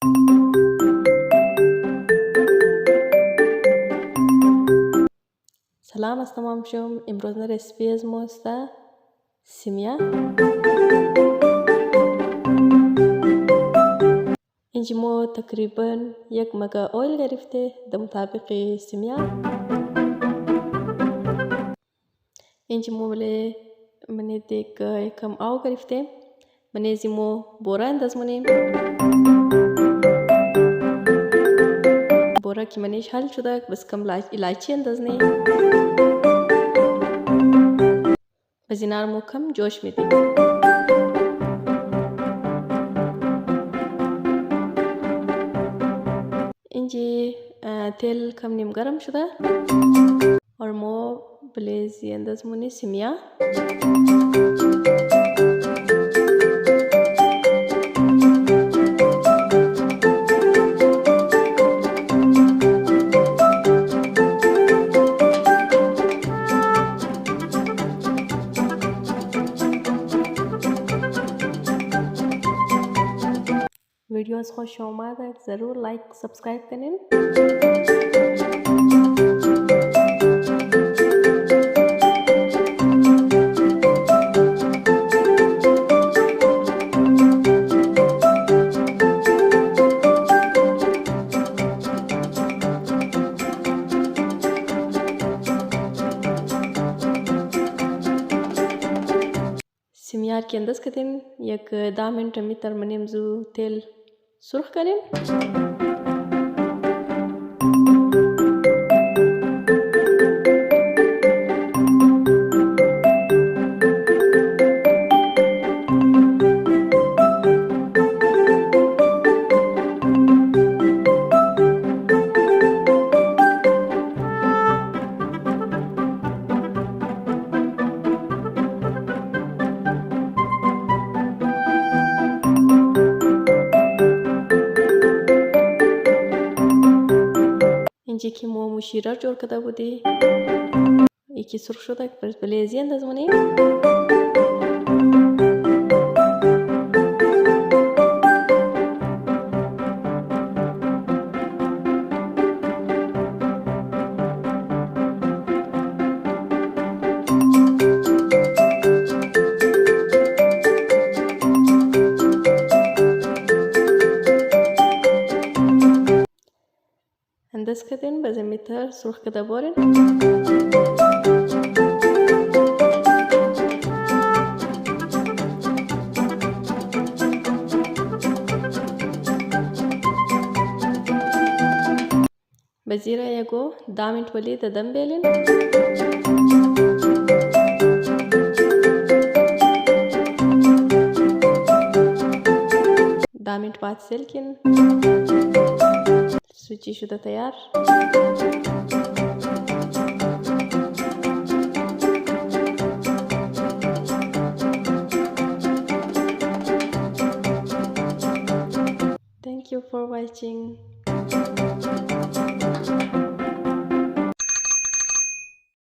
سلام از تمام شم. امروز رسیپی از ما است سیمیا. اینجا ما تقریبا 1 مگا اویل گرفته در مطابق سیمیا. اینجا ما من دیگ کم آو گرفته. من از ما بورا انداز منیم. بورا که منش حل شده بس کم الایچی انداز نی. بس اینار مو کم جوش میدیم. اینجا تیل کم نیم گرم شده. और मो प्लेज ये अंदाज मुने सिमिया वीडियोस खुश आमद है ज़रूर लाइक सब्सक्राइब करें सिमियार के अंदर करें एक 10 मिनट में तरमनीम जो तेल सुर्ख करें اینجا که ما مشیره جور کرده بودی یکی سرخ شده برش بلیزی انداز منیم انداز کردین به زمیتر سرخ کده بارین به زیره یکو 10 منت ولی دم بیلین منت بعد سلكن سوچی شده تیار Thank you for watching.